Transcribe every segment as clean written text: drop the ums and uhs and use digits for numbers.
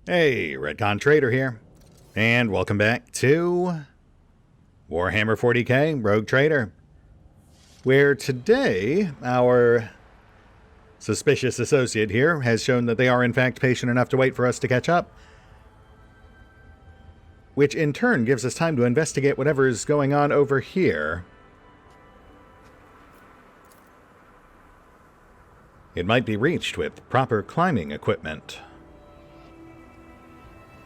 Hey, RetconRaider here, and welcome back to Warhammer 40k Rogue Trader, where today our suspicious associate here has shown that they are in fact patient enough to wait for us to catch up, which in turn gives us time to investigate whatever is going on over here. It might be reached with proper climbing equipment.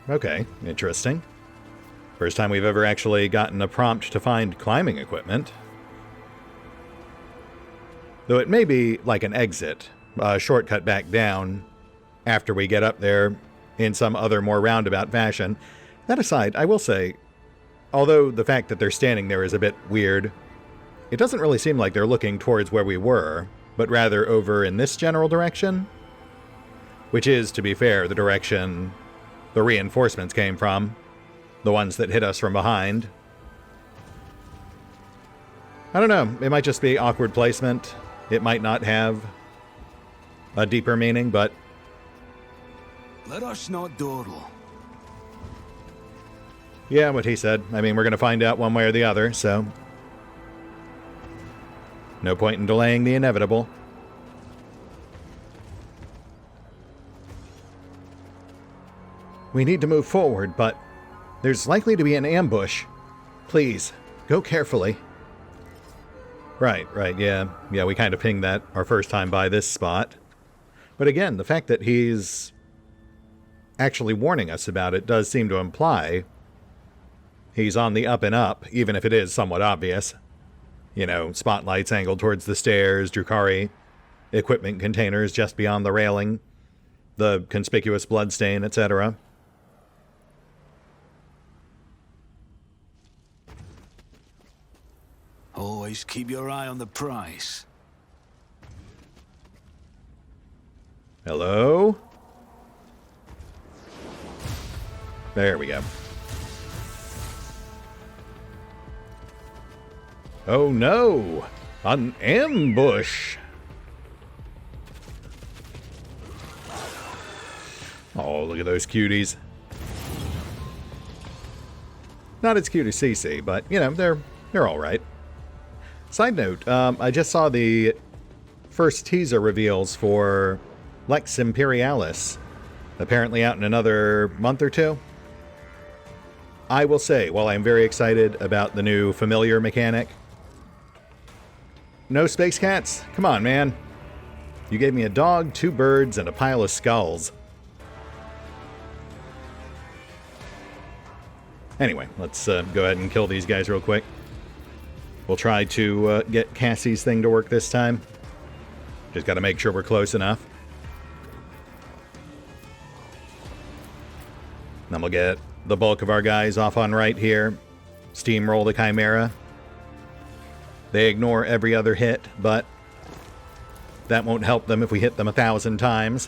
Okay, interesting. First time we've ever actually gotten a prompt to find climbing equipment. Though it may be like an exit, a shortcut back down after we get up there in some other more roundabout fashion. That aside, I will say, although the fact that they're standing there is a bit weird, it doesn't really seem like they're looking towards where we were, but rather over in this general direction, which is, to be fair, the direction the reinforcements came from, the ones that hit us from behind. I don't know, it might just be awkward placement. It might not have a deeper meaning, but let us not dawdle. Yeah, what he said. I mean, we're going to find out one way or the other, so no point in delaying the inevitable. We need to move forward, but there's likely to be an ambush. Please, go carefully. Right, yeah, we kind of pinged that our first time by this spot. But again, the fact that he's actually warning us about it does seem to imply he's on the up and up, even if it is somewhat obvious. You know, spotlights angled towards the stairs, Drukhari equipment containers just beyond the railing, the conspicuous bloodstain, etc. Always keep your eye on the prize. Hello? There we go. Oh no! An ambush! Oh, look at those cuties. Not as cute as CC, but, you know, they're alright. Side note, I just saw the first teaser reveals for Lex Imperialis, apparently out in another month or two. I will say, while I'm very excited about the new familiar mechanic, no space cats? Come on, man. You gave me a dog, 2 birds, and a pile of skulls. Anyway, let's go ahead and kill these guys real quick. We'll try to get Cassie's thing to work this time. Just got to make sure we're close enough. Then we'll get the bulk of our guys off on right here. Steamroll the Chimera. They ignore every other hit, but that won't help them if we hit them 1,000 times.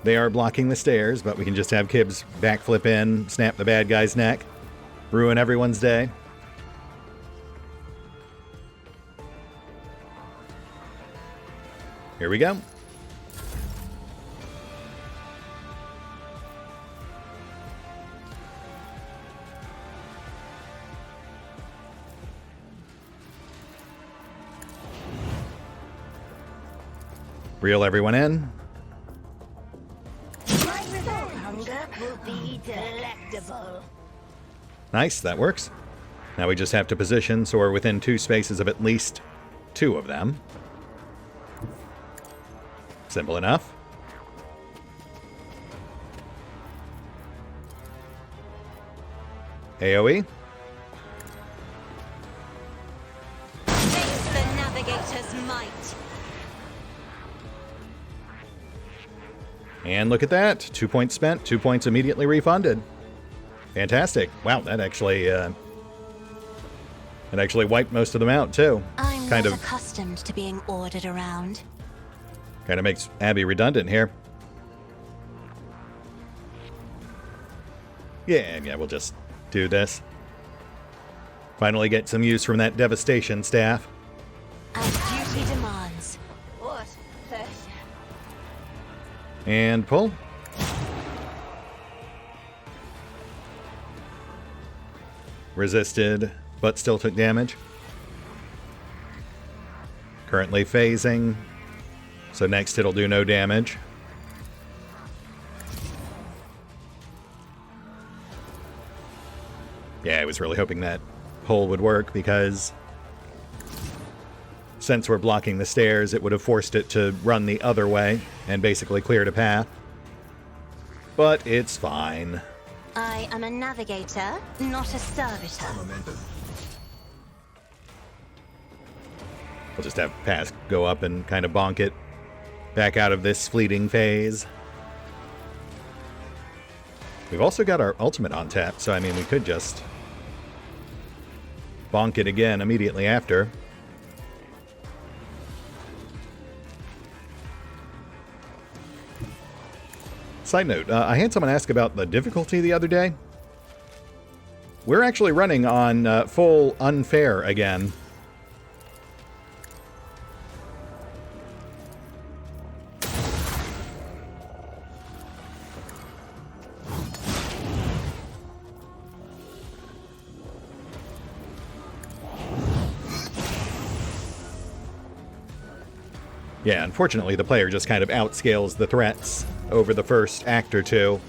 They are blocking the stairs, but we can just have Kibs backflip in, snap the bad guy's neck, ruin everyone's day. Here we go. Reel everyone in. Hunger will be delectable. Nice, that works. Now we just have to position so we're within 2 spaces of at least 2 of them. Simple enough. AoE. Face the navigator's might. And look at that. 2 points spent, 2 points immediately refunded. Fantastic. Wow, that actually wiped most of them out, too. I'm not accustomed to being ordered around. Kind of makes Abby redundant here. Yeah, we'll just do this. Finally get some use from that devastation staff. As duty demands. What? And pull. Resisted, but still took damage. Currently phasing, so next it'll do no damage. Yeah, I was really hoping that pull would work, because since we're blocking the stairs, it would have forced it to run the other way and basically cleared a path. But it's fine. I am a navigator, not a servitor. We'll just have Pass go up and kind of bonk it back out of this fleeting phase. We've also got our ultimate on tap, so I mean, we could just bonk it again immediately after. Side note, I had someone ask about the difficulty the other day. We're actually running on full unfair again. Yeah, unfortunately, the player just kind of outscales the threats over the first act or two,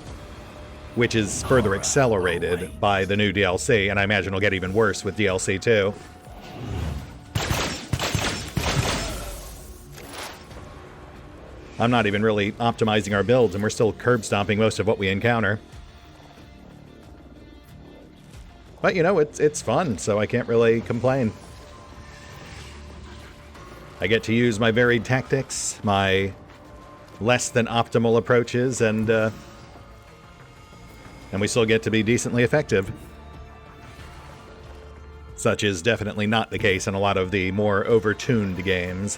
which is further accelerated by the new DLC, and I imagine it'll get even worse with DLC 2. I'm not even really optimizing our builds, and we're still curb stomping most of what we encounter. But, you know, it's fun, so I can't really complain. I get to use my varied tactics, my less than optimal approaches, and we still get to be decently effective. Such is definitely not the case in a lot of the more over-tuned games.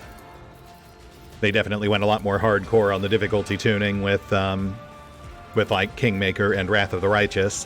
They definitely went a lot more hardcore on the difficulty tuning with like Kingmaker and Wrath of the Righteous.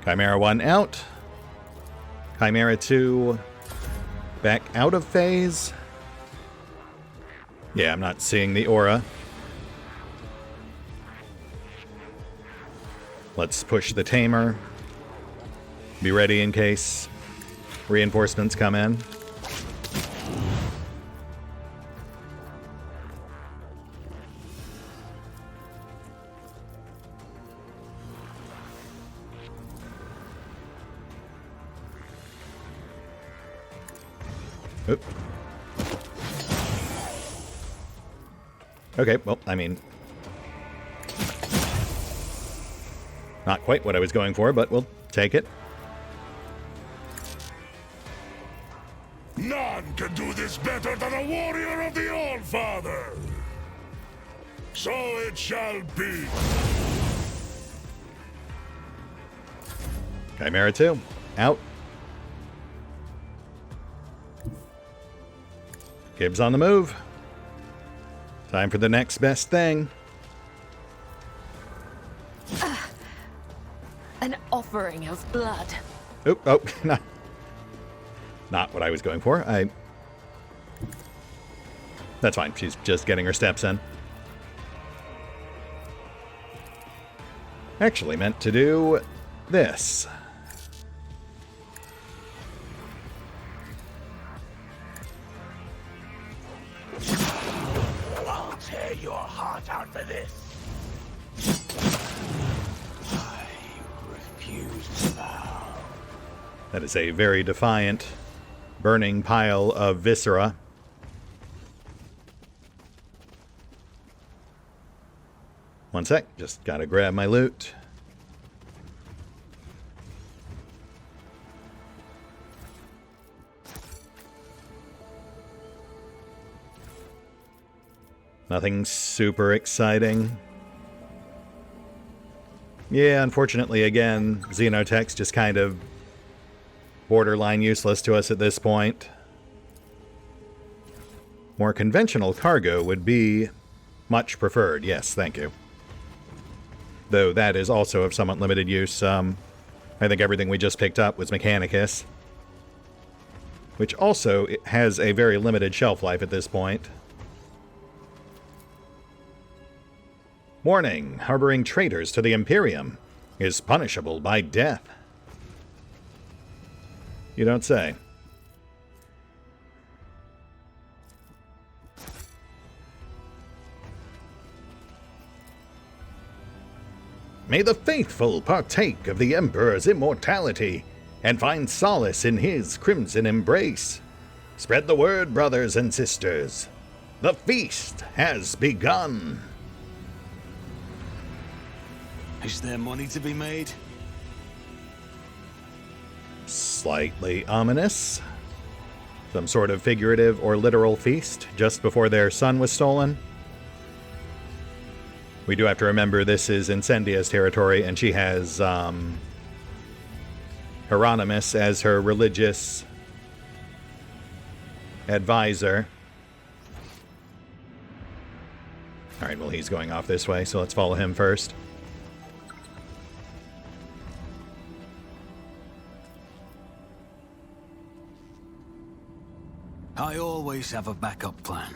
Chimera 1 out. Chimera 2 back out of phase. Yeah, I'm not seeing the aura. Let's push the Tamer. Be ready in case reinforcements come in. Oop. Okay, well, I mean, not quite what I was going for, but we'll take it. None can do this better than a warrior of the All-Father. So it shall be. Chimera 2, out. Gibbs on the move. Time for the next best thing. An offering of blood. Oop, oh, not what I was going for. That's fine. She's just getting her steps in. Actually meant to do this. I'll tear your heart out for this. I refuse to bow. That is a very defiant, burning pile of viscera. One sec, just gotta grab my loot. Nothing super exciting. Yeah, unfortunately, again, Xenotech's just kind of borderline useless to us at this point. More conventional cargo would be much preferred. Yes, thank you. Though that is also of somewhat limited use. I think everything we just picked up was Mechanicus, which also has a very limited shelf life at this point. Warning, harboring traitors to the Imperium is punishable by death. You don't say. May the faithful partake of the Emperor's immortality and find solace in his crimson embrace. Spread the word, brothers and sisters. The feast has begun. Is there money to be made? Slightly ominous. Some sort of figurative or literal feast just before their son was stolen. We do have to remember this is Incendia's territory, and she has Hieronymus as her religious advisor. Alright, well, he's going off this way, so let's follow him first. I always have a backup plan.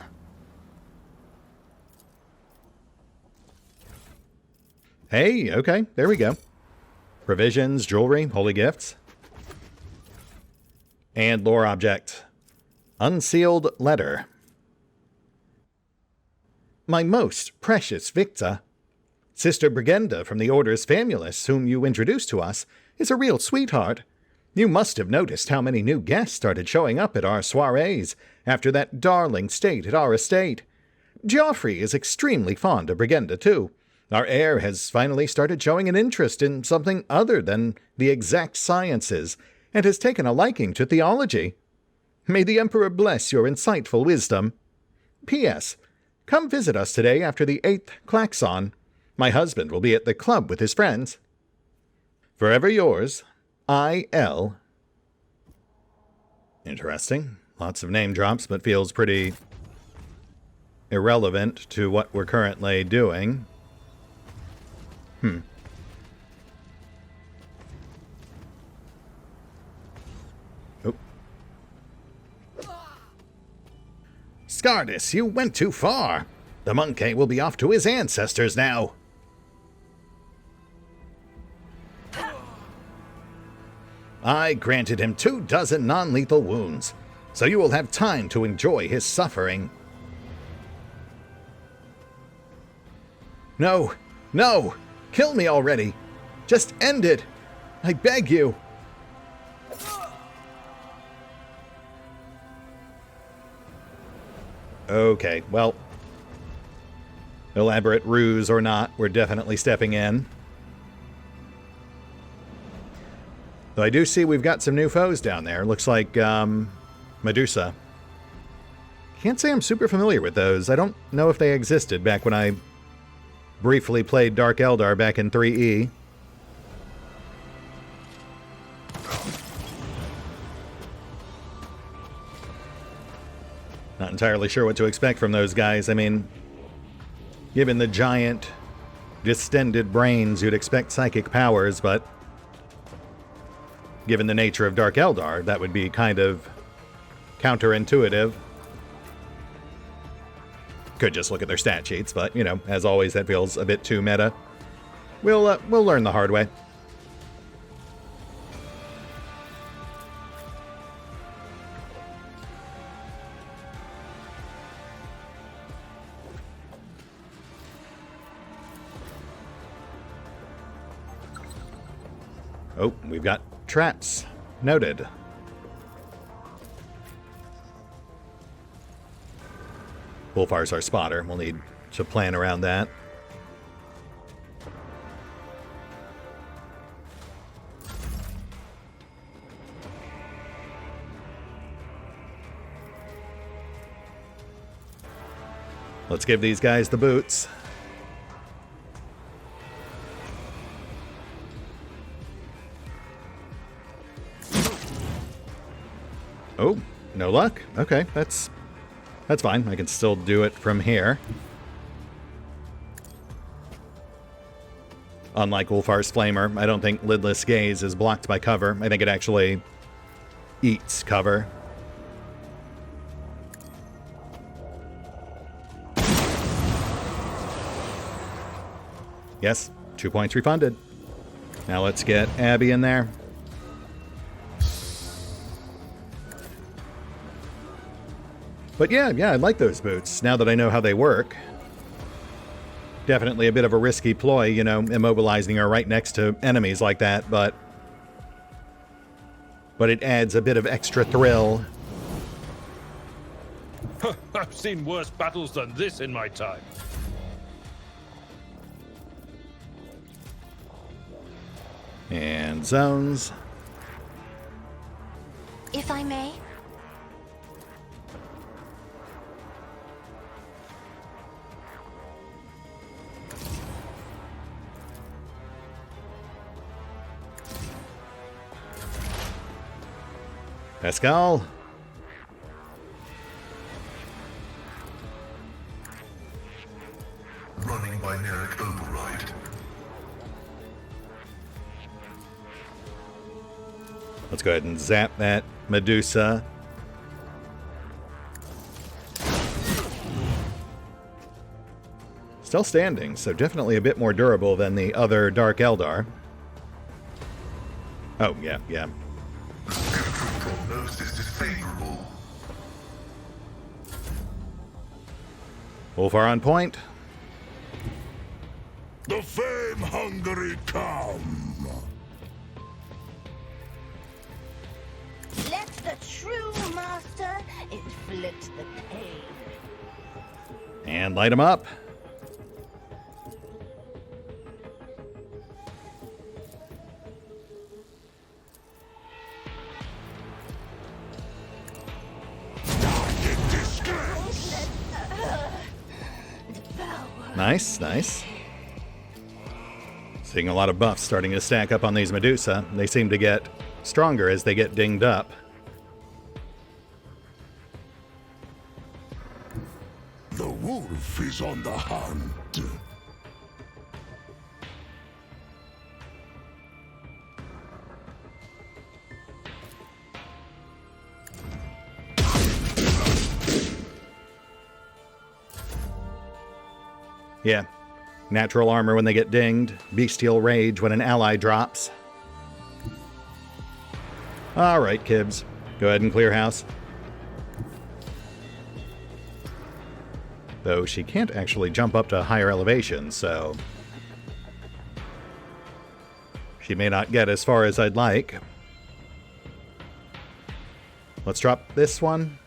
Hey, okay, there we go. Provisions, jewelry, holy gifts. And lore object. Unsealed letter. My most precious Victa, Sister Brigenda from the Orders Famulus, whom you introduced to us, is a real sweetheart. You must have noticed how many new guests started showing up at our soirees after that darling state at our estate. Geoffrey is extremely fond of Brigenda, too. Our heir has finally started showing an interest in something other than the exact sciences, and has taken a liking to theology. May the Emperor bless your insightful wisdom. P.S. Come visit us today after the 8th klaxon. My husband will be at the club with his friends. Forever yours, I.L. Interesting. Lots of name drops, but feels pretty irrelevant to what we're currently doing. Oh. Scardus, you went too far. The monkey will be off to his ancestors now. I granted him 24 non-lethal wounds, so you will have time to enjoy his suffering. No, no! Kill me already! Just end it! I beg you! Okay, well, elaborate ruse or not, we're definitely stepping in. Though I do see we've got some new foes down there. Looks like, Medusa. Can't say I'm super familiar with those. I don't know if they existed back when I briefly played Dark Eldar back in 3E. Not entirely sure what to expect from those guys. I mean, given the giant, distended brains, you'd expect psychic powers, but given the nature of Dark Eldar, that would be kind of counterintuitive. Could just look at their stat sheets, but, you know, as always, that feels a bit too meta. We'll learn the hard way. Oh, we've got traps. Noted. Wolfar's our spotter. We'll need to plan around that. Let's give these guys the boots. No luck? Okay, that's fine. I can still do it from here. Unlike Ulfar's Flamer, I don't think Lidless Gaze is blocked by cover. I think it actually eats cover. Yes, 2 points refunded. Now let's get Abby in there. But yeah, I like those boots, now that I know how they work. Definitely a bit of a risky ploy, you know, immobilizing her right next to enemies like that, but it adds a bit of extra thrill. I've seen worse battles than this in my time. And zones. If I may. Pascal. Running binaric override. Let's go ahead and zap that Medusa. Still standing, so definitely a bit more durable than the other Dark Eldar. Oh, yeah. Prognosis is favorable. Ulfar on point. The fame-hungry come. Let the true master inflict the pain. And light him up. Nice. Seeing a lot of buffs starting to stack up on these Medusa. They seem to get stronger as they get dinged up. The wolf is on the hunt. Yeah. Natural armor when they get dinged. Bestial rage when an ally drops. Alright, Kibbs. Go ahead and clear house. Though she can't actually jump up to higher elevations, so she may not get as far as I'd like. Let's drop this one.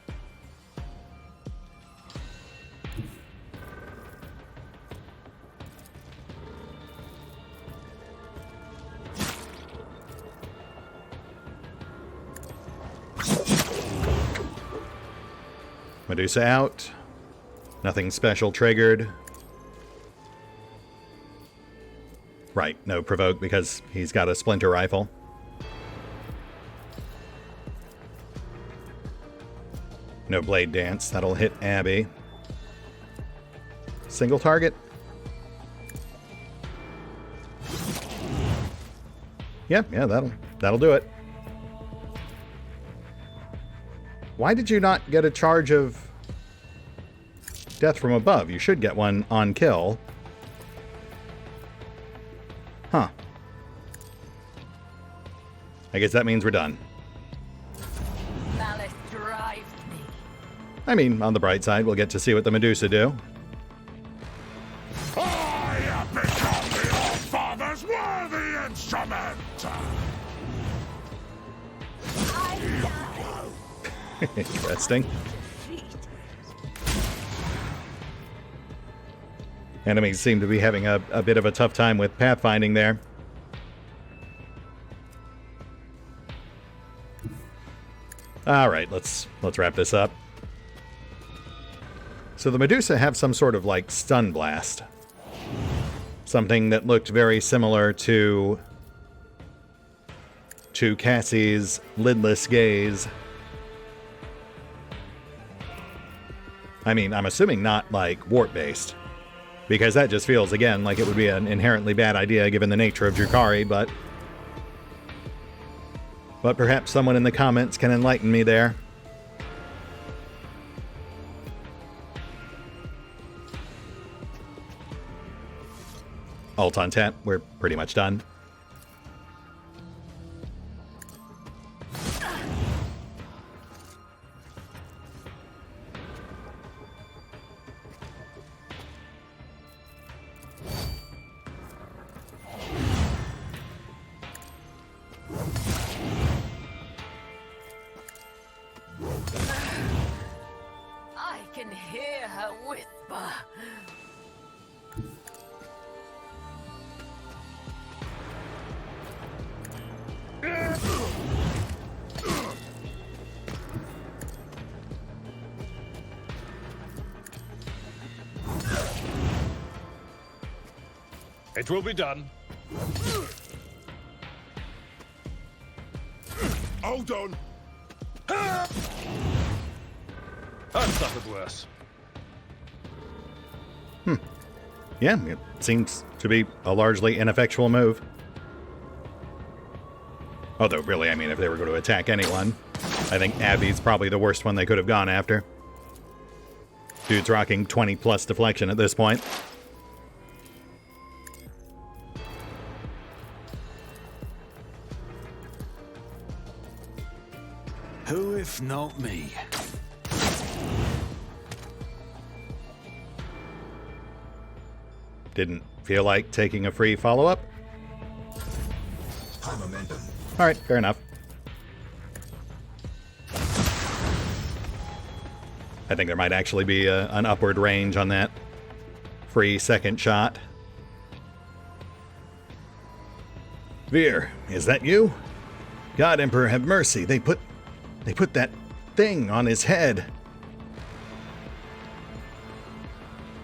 Medusa out. Nothing special triggered. Right, no provoke because he's got a splinter rifle. No blade dance, that'll hit Abby. Single target. Yeah, that'll do it. Why did you not get a charge of death from above? You should get one on kill. Huh. I guess that means we're done. Malice drives me. I mean, on the bright side, we'll get to see what the Medusa do. I have become the All-Father's worthy instrument! Interesting. Enemies seem to be having a bit of a tough time with pathfinding there. Alright, let's wrap this up. So the Medusa have some sort of like stun blast. Something that looked very similar to Cassie's lidless gaze. I mean, I'm assuming not, like, warp-based. Because that just feels, again, like it would be an inherently bad idea given the nature of Drukhari, but perhaps someone in the comments can enlighten me there. Alt on tap, we're pretty much done. I can hear her whisper. It will be done. Hold on. I've suffered worse. Yeah, it seems to be a largely ineffectual move. Although, really, I mean, if they were going to attack anyone, I think Abby's probably the worst one they could have gone after. Dude's rocking 20+ deflection at this point. Who if not me? Didn't feel like taking a free follow-up? High momentum. Alright, fair enough. I think there might actually be an upward range on that free second shot. Veer, is that you? God, Emperor, have mercy. They put that thing on his head.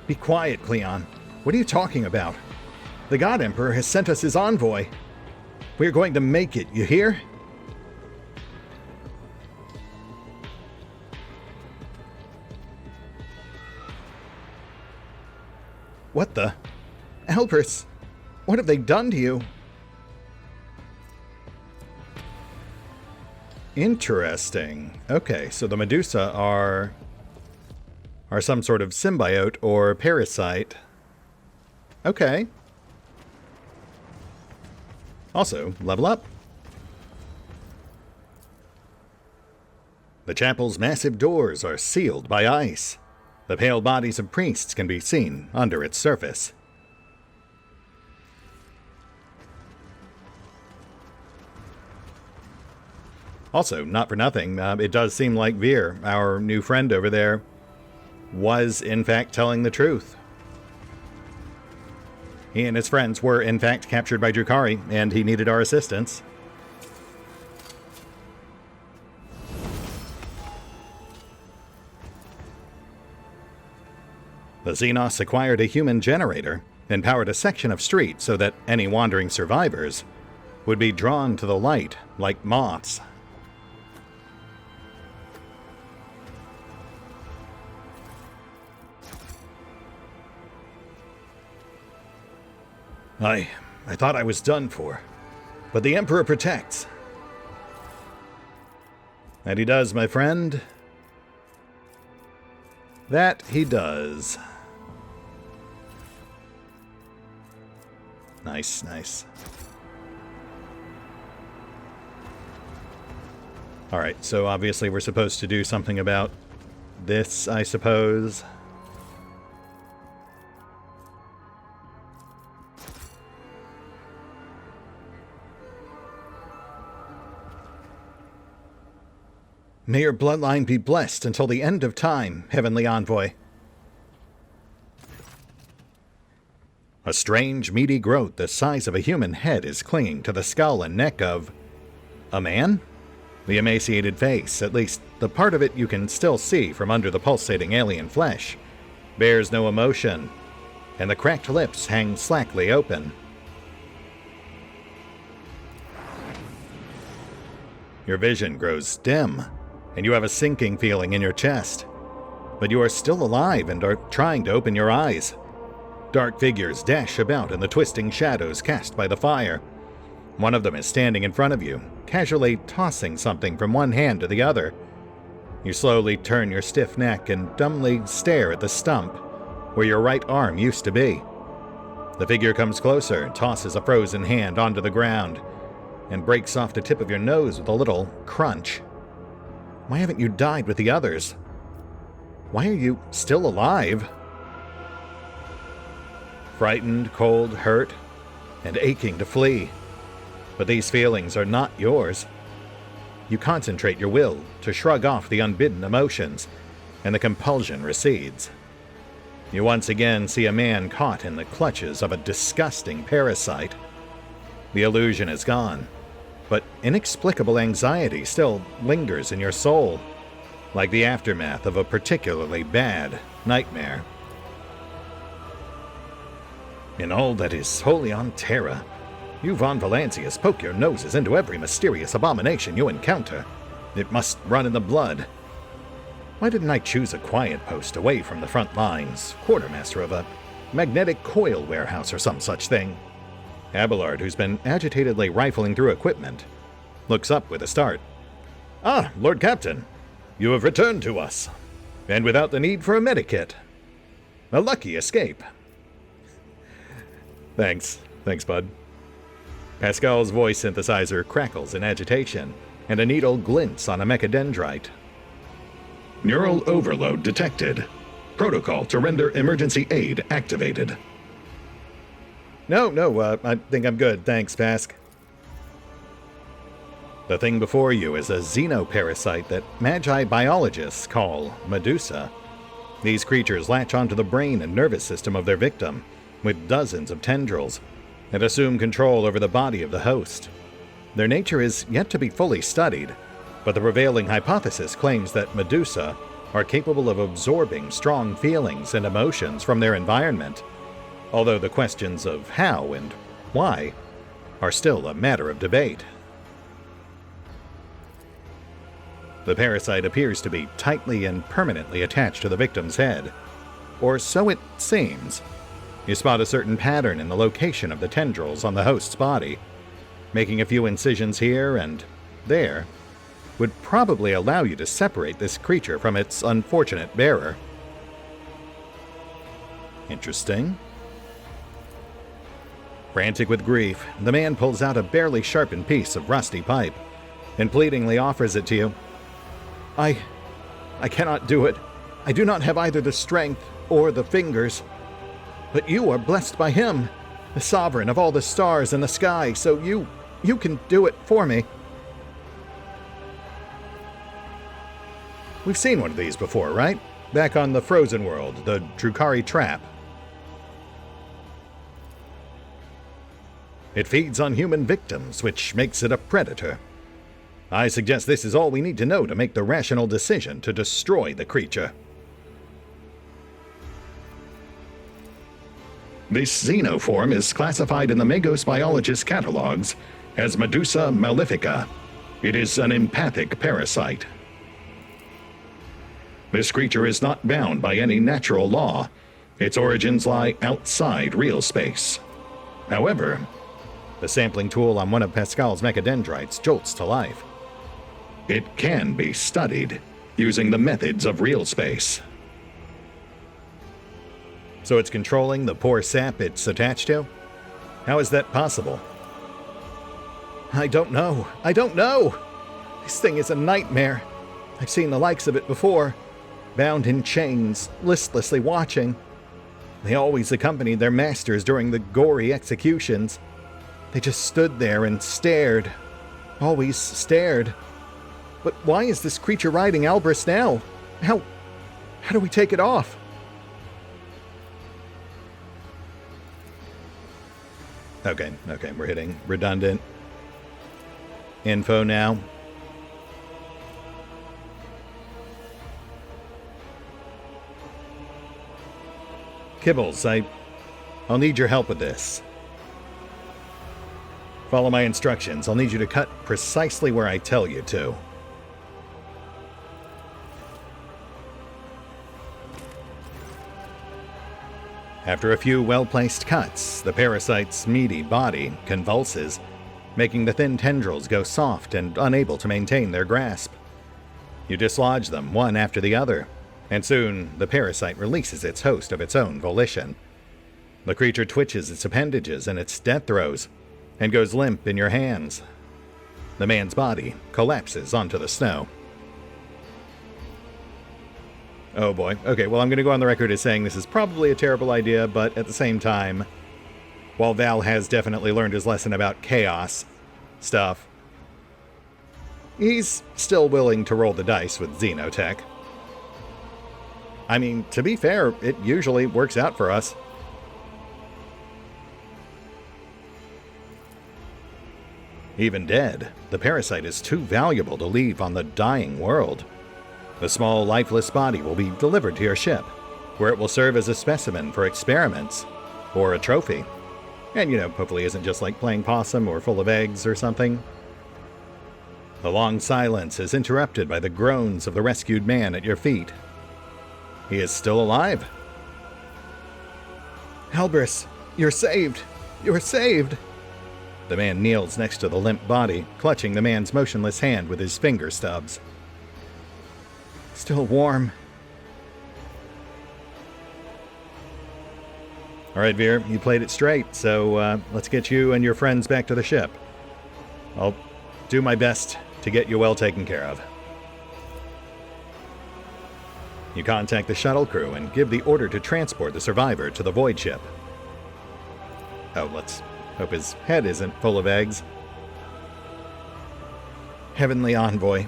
Be quiet, Cleon. What are you talking about? The God Emperor has sent us his envoy. We're going to make it, you hear? What the? Alberts, what have they done to you? Interesting. Okay, so the Medusa are some sort of symbiote or parasite. Okay. Also, level up. The chapel's massive doors are sealed by ice. The pale bodies of priests can be seen under its surface. Also, not for nothing, it does seem like Veer, our new friend over there, was in fact telling the truth. He and his friends were in fact captured by Drukhari, and he needed our assistance. The Xenos acquired a human generator and powered a section of street so that any wandering survivors would be drawn to the light like moths. I thought I was done for, but the Emperor protects. And he does, my friend. That he does. Nice, nice. Alright, so obviously we're supposed to do something about this, I suppose. May your bloodline be blessed until the end of time, Heavenly Envoy. A strange, meaty growth the size of a human head is clinging to the skull and neck of a man? The emaciated face, at least the part of it you can still see from under the pulsating alien flesh, bears no emotion, and the cracked lips hang slackly open. Your vision grows dim, and you have a sinking feeling in your chest. but you are still alive and are trying to open your eyes. Dark figures dash about in the twisting shadows cast by the fire. One of them is standing in front of you, casually tossing something from one hand to the other. You slowly turn your stiff neck and dumbly stare at the stump where your right arm used to be. The figure comes closer, tosses a frozen hand onto the ground, and breaks off the tip of your nose with a little crunch. Why haven't you died with the others? Why are you still alive? Frightened, cold, hurt, and aching to flee. But these feelings are not yours. You concentrate your will to shrug off the unbidden emotions, and the compulsion recedes. You once again see a man caught in the clutches of a disgusting parasite. The illusion is gone, but inexplicable anxiety still lingers in your soul, like the aftermath of a particularly bad nightmare. In all that is holy on Terra, you Von Valancius poke your noses into every mysterious abomination you encounter. It must run in the blood. Why didn't I choose a quiet post away from the front lines, quartermaster of a magnetic coil warehouse or some such thing? Abelard, who's been agitatedly rifling through equipment, looks up with a start. Ah, Lord Captain, you have returned to us, and without the need for a medikit. A lucky escape. Thanks, bud. Pascal's voice synthesizer crackles in agitation, and a needle glints on a mechadendrite. Neural overload detected. Protocol to render emergency aid activated. No, I think I'm good, thanks, Pask. The thing before you is a xenoparasite that Magi biologists call Medusa. These creatures latch onto the brain and nervous system of their victim, with dozens of tendrils, and assume control over the body of the host. Their nature is yet to be fully studied, but the prevailing hypothesis claims that Medusa are capable of absorbing strong feelings and emotions from their environment, although the questions of how and why are still a matter of debate. The parasite appears to be tightly and permanently attached to the victim's head, or so it seems. You spot a certain pattern in the location of the tendrils on the host's body. Making a few incisions here and there would probably allow you to separate this creature from its unfortunate bearer. Interesting. Frantic with grief, the man pulls out a barely sharpened piece of rusty pipe and pleadingly offers it to you. I cannot do it. I do not have either the strength or the fingers. But you are blessed by him, the sovereign of all the stars in the sky, so you can do it for me. We've seen one of these before, right? Back on the Frozen World, the Drukhari Trap. It feeds on human victims, which makes it a predator. I suggest this is all we need to know to make the rational decision to destroy the creature. This xenoform is classified in the Magos biologist catalogs as Medusa malefica. It is an empathic parasite. This creature is not bound by any natural law. Its origins lie outside real space. However, the sampling tool on one of Pascal's mechadendrites jolts to life. It can be studied using the methods of real space. So it's controlling the poor sap it's attached to? How is that possible? I don't know. This thing is a nightmare. I've seen the likes of it before. Bound in chains, listlessly watching. They always accompanied their masters during the gory executions. They just stood there and stared. Always stared. But why is this creature riding Albris now? How do we take it off? Okay, we're hitting redundant info now. Kibbles, I'll need your help with this. Follow my instructions. I'll need you to cut precisely where I tell you to. After a few well-placed cuts, the parasite's meaty body convulses, making the thin tendrils go soft and unable to maintain their grasp. You dislodge them one after the other, and soon the parasite releases its host of its own volition. The creature twitches its appendages in its death throes and goes limp in your hands. The man's body collapses onto the snow. Oh boy. Okay, well, I'm going to go on the record as saying this is probably a terrible idea, but at the same time, while Val has definitely learned his lesson about chaos stuff, he's still willing to roll the dice with Xenotech. I mean, to be fair, it usually works out for us. Even dead, the parasite is too valuable to leave on the dying world. The small, lifeless body will be delivered to your ship, where it will serve as a specimen for experiments, or a trophy. And, hopefully isn't just like playing possum or full of eggs or something. The long silence is interrupted by the groans of the rescued man at your feet. He is still alive. Helbrus, you're saved! You're saved! The man kneels next to the limp body, clutching the man's motionless hand with his finger stubs. Still warm. All right, Veer, you played it straight, so let's get you and your friends back to the ship. I'll do my best to get you well taken care of. You contact the shuttle crew and give the order to transport the survivor to the void ship. Oh, let's hope his head isn't full of eggs. Heavenly Envoy,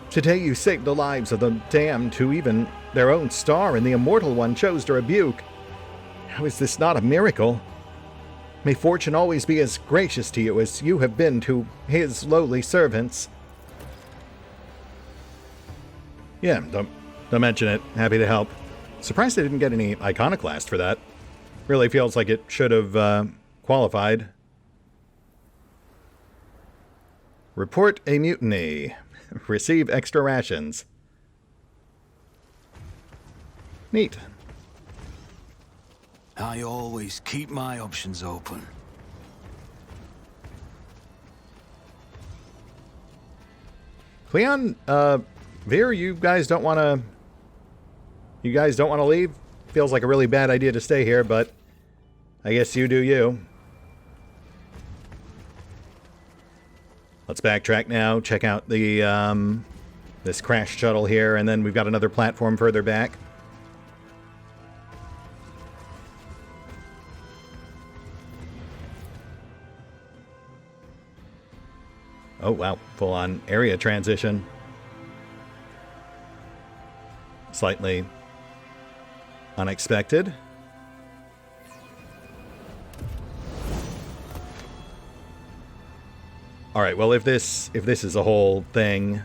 today you saved the lives of the damned who even their own star and the Immortal One chose to rebuke. How is this not a miracle? May fortune always be as gracious to you as you have been to his lowly servants. Yeah, don't mention it. Happy to help. Surprised I didn't get any iconoclast for that. Really feels like it should have qualified. Report a mutiny. Receive extra rations. Neat. I always keep my options open. Cleon, Veer, you guys don't want to leave? Feels like a really bad idea to stay here, but I guess you do you. Let's backtrack now, check out the this crash shuttle here, and then we've got another platform further back. Oh wow, full-on area transition. Slightly unexpected. All right, well, if this is a whole thing,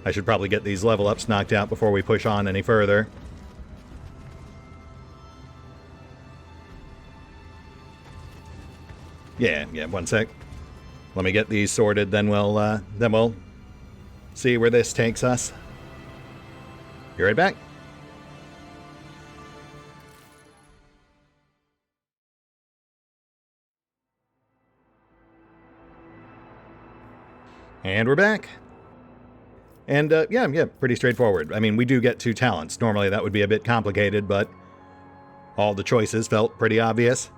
I should probably get these level ups knocked out before we push on any further. Yeah, one sec. Let me get these sorted, then we'll see where this takes us. Be right back. And we're back. And, yeah, pretty straightforward. I mean, we do get 2 talents. Normally that would be a bit complicated, but all the choices felt pretty obvious.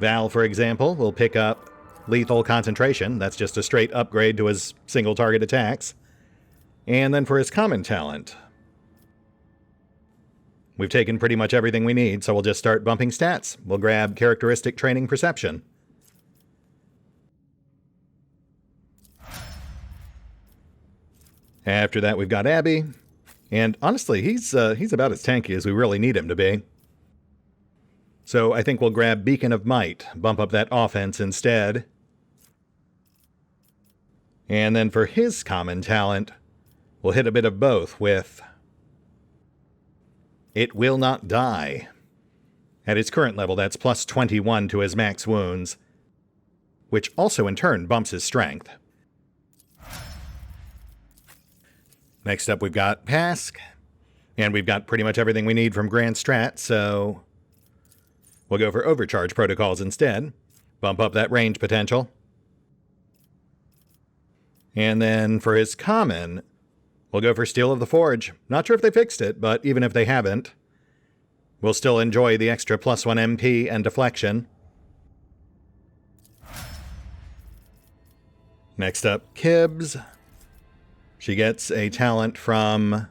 Val, for example, will pick up Lethal Concentration. That's just a straight upgrade to his single target attacks. And then for his common talent, we've taken pretty much everything we need, so we'll just start bumping stats. We'll grab Characteristic Training Perception. After that, we've got Abby. And honestly, he's about as tanky as we really need him to be. So I think we'll grab Beacon of Might, bump up that offense instead. And then for his common talent, we'll hit a bit of both with It Will Not Die. At its current level, that's plus 21 to his max wounds, which also in turn bumps his strength. Next up, we've got Pask. And we've got pretty much everything we need from Grand Strat, so we'll go for Overcharge Protocols instead. Bump up that range potential. And then for his common, we'll go for Steel of the Forge. Not sure if they fixed it, but even if they haven't, we'll still enjoy the extra +1 MP and deflection. Next up, Kibbs. She gets a talent from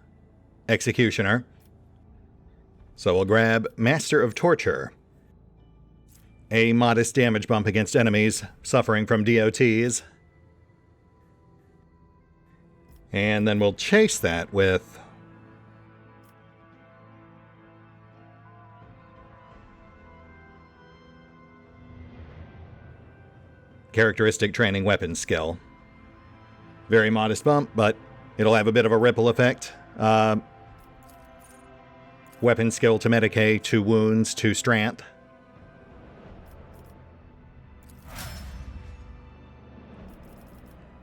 Executioner. So we'll grab Master of Torture. A modest damage bump against enemies suffering from DOTs. And then we'll chase that with Characteristic Training Weapon Skill. Very modest bump, but it'll have a bit of a ripple effect. Weapon skill to Medicae, 2 wounds, 2 strength.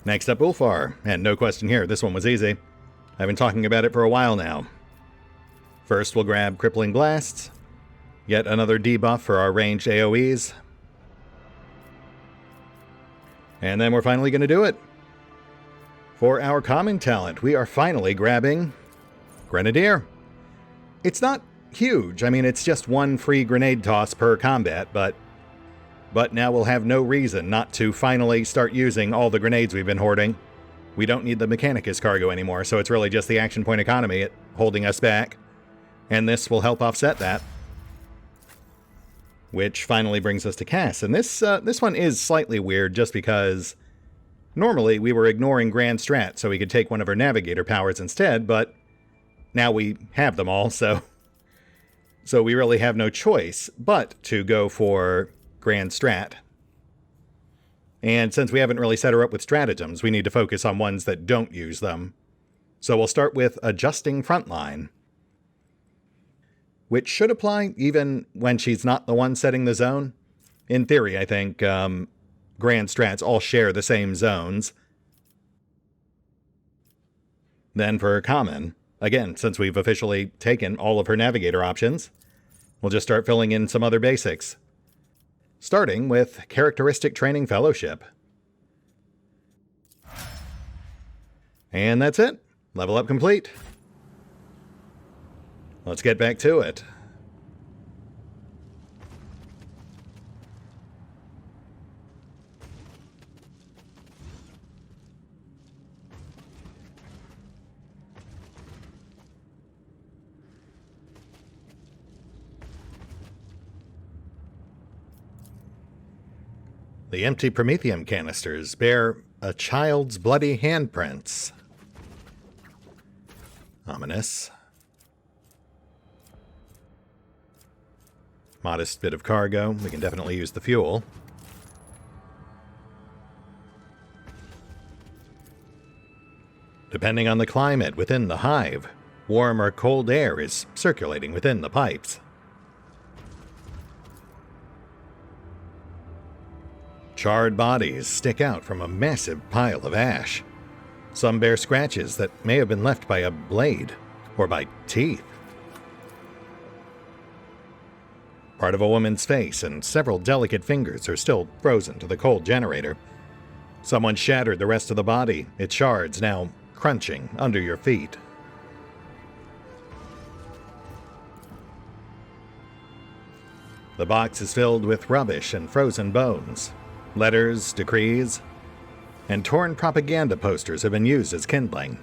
Next up, Ulfar. And no question here, this one was easy. I've been talking about it for a while now. First, we'll grab Crippling Blasts. Yet another debuff for our ranged AoEs. And then we're finally going to do it. For our common talent, we are finally grabbing Grenadier. It's not huge. I mean, it's just 1 free grenade toss per combat, but now we'll have no reason not to finally start using all the grenades we've been hoarding. We don't need the Mechanicus cargo anymore, so it's really just the action point economy holding us back. And this will help offset that. Which finally brings us to Cass. And this one is slightly weird just because normally we were ignoring Grand Strat so we could take one of her Navigator powers instead, but now we have them all, so we really have no choice but to go for Grand Strat. And since we haven't really set her up with stratagems, we need to focus on ones that don't use them. So we'll start with Adjusting Frontline, which should apply even when she's not the one setting the zone. In theory, I think Grand Strats all share the same zones. Then for Common, again, since we've officially taken all of her Navigator options, we'll just start filling in some other basics. Starting with Characteristic Training Fellowship. And that's it. Level up complete. Let's get back to it. The empty Promethium canisters bear a child's bloody handprints. Ominous. Modest bit of cargo. We can definitely use the fuel. Depending on the climate within the hive, warm or cold air is circulating within the pipes. Charred bodies stick out from a massive pile of ash. Some bear scratches that may have been left by a blade or by teeth. Part of a woman's face and several delicate fingers are still frozen to the cold generator. Someone shattered the rest of the body, its shards now crunching under your feet. The box is filled with rubbish and frozen bones. Letters, decrees, and torn propaganda posters have been used as kindling.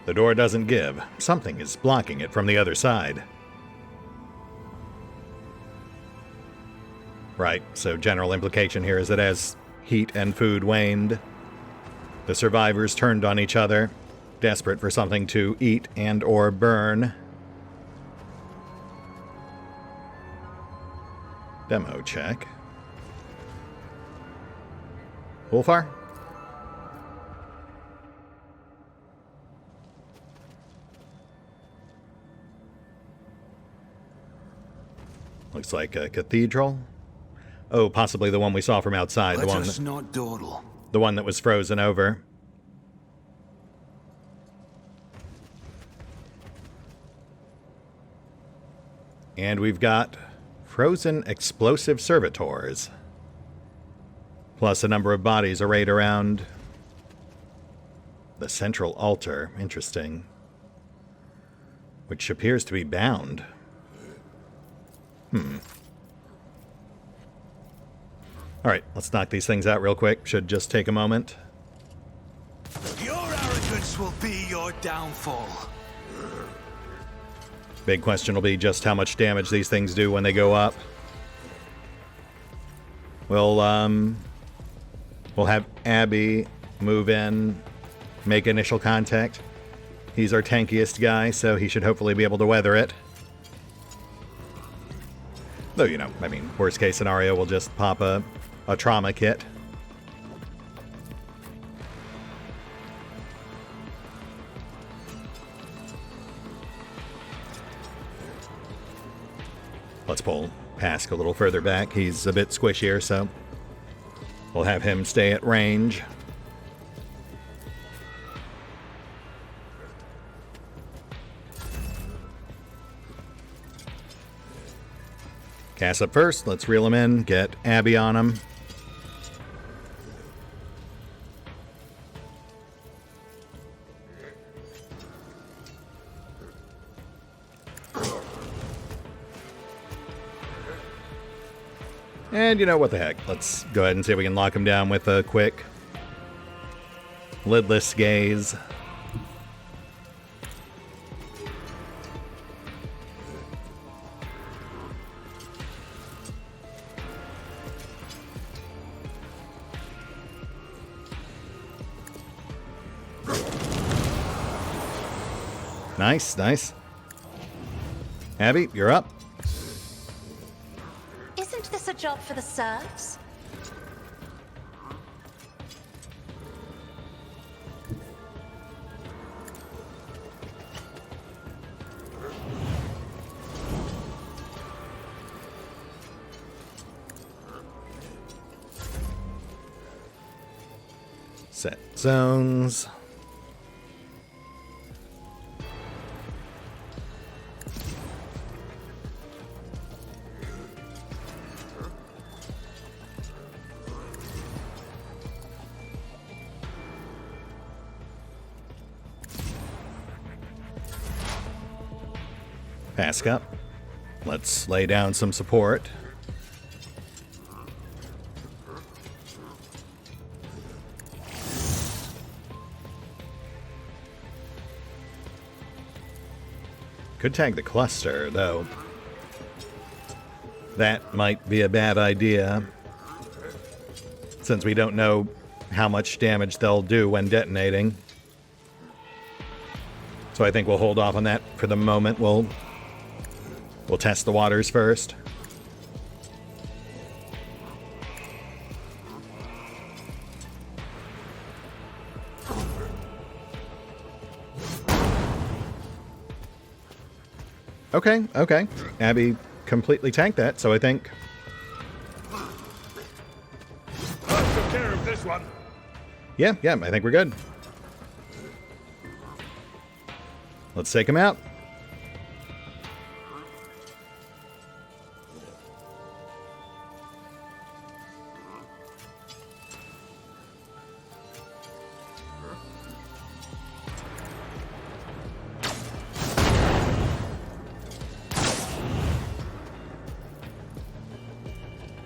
The door doesn't give. Something is blocking it from the other side. Right, so general implication here is that as heat and food waned, the survivors turned on each other, desperate for something to eat and or burn. Demo check. Ulfar? Looks like a cathedral. Oh, possibly the one we saw from outside. Let us not dawdle. The one that was frozen over. And we've got frozen explosive servitors. Plus a number of bodies arrayed around the central altar. Interesting. Which appears to be bound. Alright, let's knock these things out real quick. Should just take a moment. Your arrogance will be your downfall. Big question will be just how much damage these things do when they go up. We'll have Abby move in, make initial contact. He's our tankiest guy, so he should hopefully be able to weather it. Though, you know, I mean, worst case scenario, we'll just pop a trauma kit. Let's pull Pask a little further back. He's a bit squishier, so we'll have him stay at range. Cass up first. Let's reel him in. Get Abby on him. And you know what the heck. Let's go ahead and see if we can lock him down with a quick lidless gaze. Nice, nice. Abby, you're up. Isn't this a job for the serfs? Set zones. Pask up. Let's lay down some support. Could tag the cluster, though. That might be a bad idea, since we don't know how much damage they'll do when detonating. So I think we'll hold off on that for the moment. We'll test the waters first. Okay, okay. Abby completely tanked that, so I think... I took care of this one. Yeah, I think we're good. Let's take him out.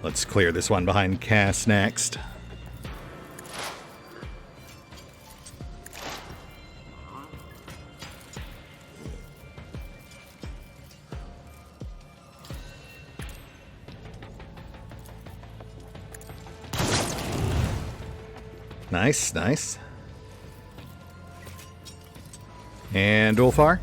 Let's clear this one behind Cass next. Nice, nice. And Ulfar.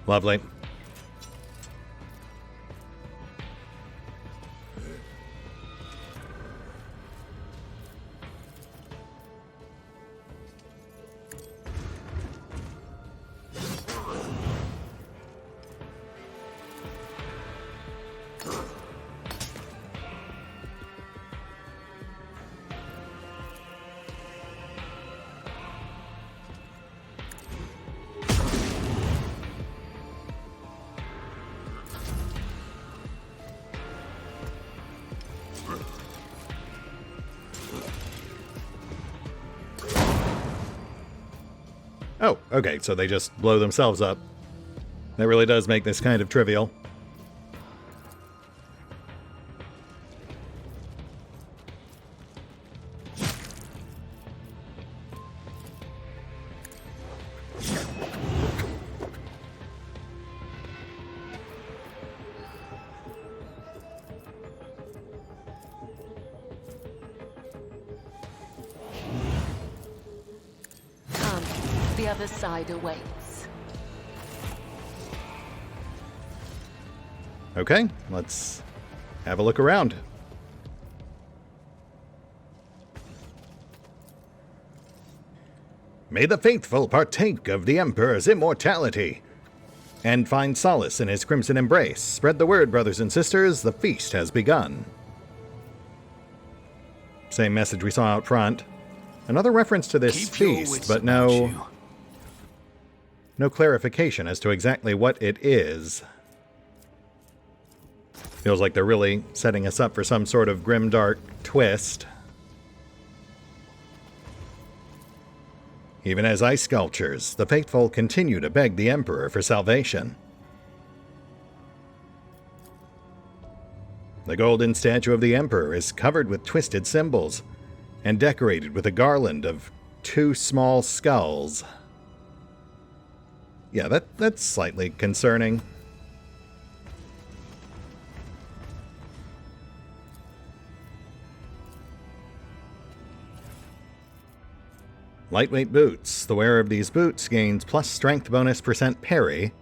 Lovely. Oh, okay, so they just blow themselves up. That really does make this kind of trivial. The other side awaits. Okay, let's have a look around. May the faithful partake of the Emperor's immortality and find solace in his crimson embrace. Spread the word, brothers and sisters, the feast has begun. Same message we saw out front. Another reference to this Keep your feast, wits but about no you. clarification as to exactly what it is. Feels like they're really setting us up for some sort of grimdark twist. Even as ice sculptures, the faithful continue to beg the Emperor for salvation. The golden statue of the Emperor is covered with twisted symbols and decorated with a garland of 2 small skulls. Yeah, that's slightly concerning. Lightweight boots. The wearer of these boots gains plus strength bonus % parry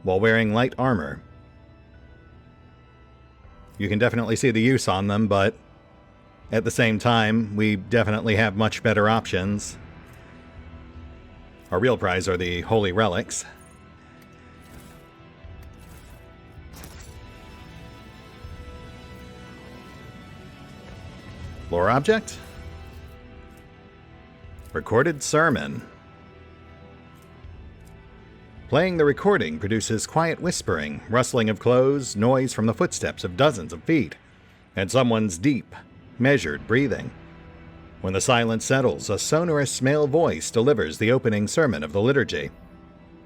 while wearing light armor. You can definitely see the use on them, but at the same time, we definitely have much better options. Our real prize are the holy relics. Lore object? Recorded sermon. Playing the recording produces quiet whispering, rustling of clothes, noise from the footsteps of dozens of feet, and someone's deep, measured breathing. When the silence settles, a sonorous male voice delivers the opening sermon of the liturgy.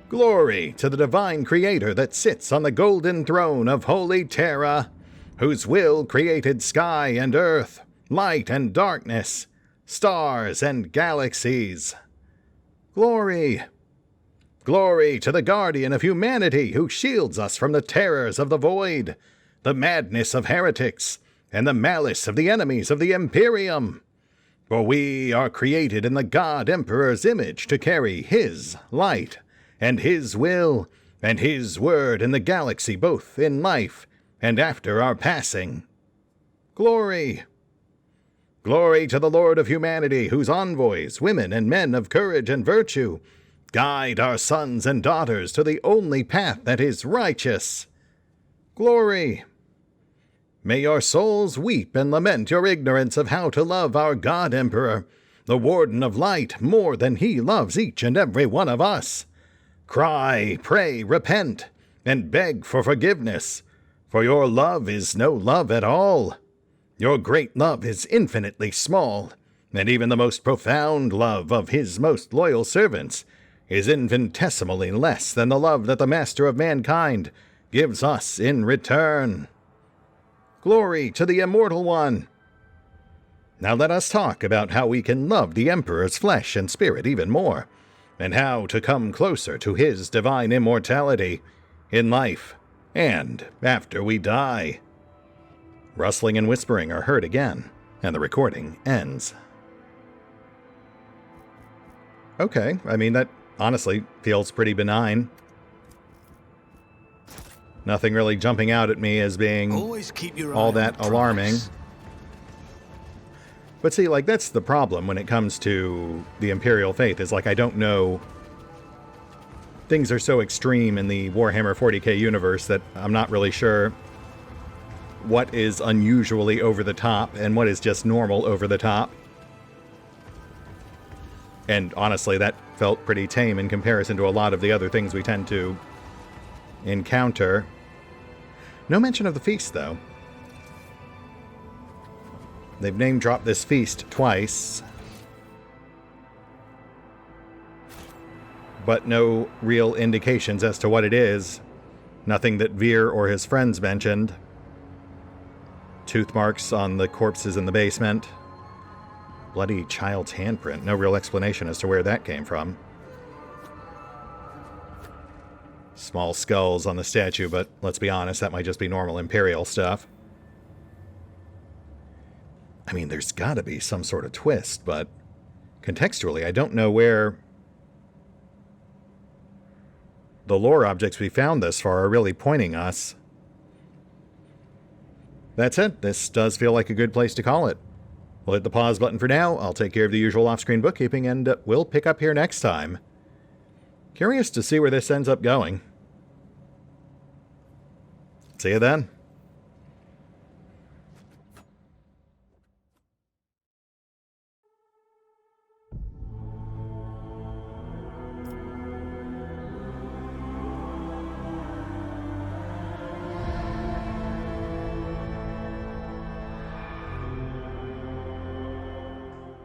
Glory to the divine creator that sits on the golden throne of holy Terra, whose will created sky and earth, light and darkness, stars and galaxies. Glory! Glory to the guardian of humanity who shields us from the terrors of the void, the madness of heretics, and the malice of the enemies of the Imperium. For we are created in the God Emperor's image to carry his light, and his will, and his word in the galaxy, both in life and after our passing. Glory! Glory to the Lord of humanity, whose envoys, women and men of courage and virtue, guide our sons and daughters to the only path that is righteous. Glory! May your souls weep and lament your ignorance of how to love our God Emperor, the Warden of Light, more than he loves each and every one of us. Cry, pray, repent, and beg for forgiveness, for your love is no love at all. Your great love is infinitely small, and even the most profound love of his most loyal servants is infinitesimally less than the love that the Master of Mankind gives us in return. Glory to the Immortal One! Now let us talk about how we can love the Emperor's flesh and spirit even more, and how to come closer to his divine immortality in life and after we die. Rustling and whispering are heard again, and the recording ends. Okay, I mean, that honestly feels pretty benign. Nothing really jumping out at me as being Always keep your all eye that on the alarming. prize. But see, like, that's the problem when it comes to the Imperial Faith, is like, I don't know. Things are so extreme in the Warhammer 40k universe that I'm not really sure what is unusually over the top and what is just normal over the top. And honestly, that felt pretty tame in comparison to a lot of the other things we tend to encounter. No mention of the feast, though. They've name-dropped this feast twice, but no real indications as to what it is. Nothing that Veer or his friends mentioned. Tooth marks on the corpses in the basement. Bloody child's handprint. No real explanation as to where that came from. Small skulls on the statue, but let's be honest, that might just be normal Imperial stuff. I mean, there's gotta be some sort of twist, but contextually, I don't know where the lore objects we found thus far are really pointing us. That's it. This does feel like a good place to call it. We'll hit the pause button for now. I'll take care of the usual off-screen bookkeeping, and we'll pick up here next time. Curious to see where this ends up going. See you then.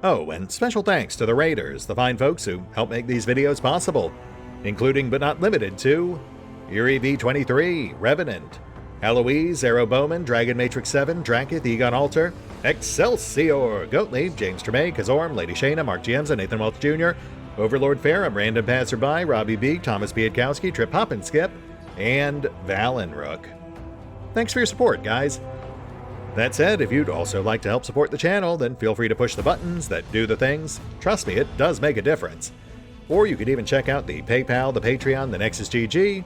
Oh, and special thanks to the Raiders, the fine folks who help make these videos possible, including but not limited to Erie V23, Revenant, Alois, Arrow Bowman, Dragon Matrix 7, Drakiith, EgonAlter, Exsellsior, Gottlieb, James Trimmier, Kazorm, Lady Shayna, Mark Giemza, Nathan Welch Jr., OverlordPherom, RandomPassrby, RobbyB, Tomasz Piątkowski, Triphoppenskip, and Valinrook. Thanks for your support, guys. That said, if you'd also like to help support the channel, then feel free to push the buttons that do the things. Trust me, it does make a difference. Or you could even check out the PayPal, the Patreon, the Nexus GG,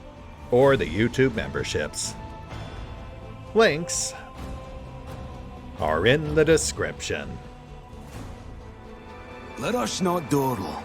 or the YouTube memberships. Links are in the description. Let us not dawdle.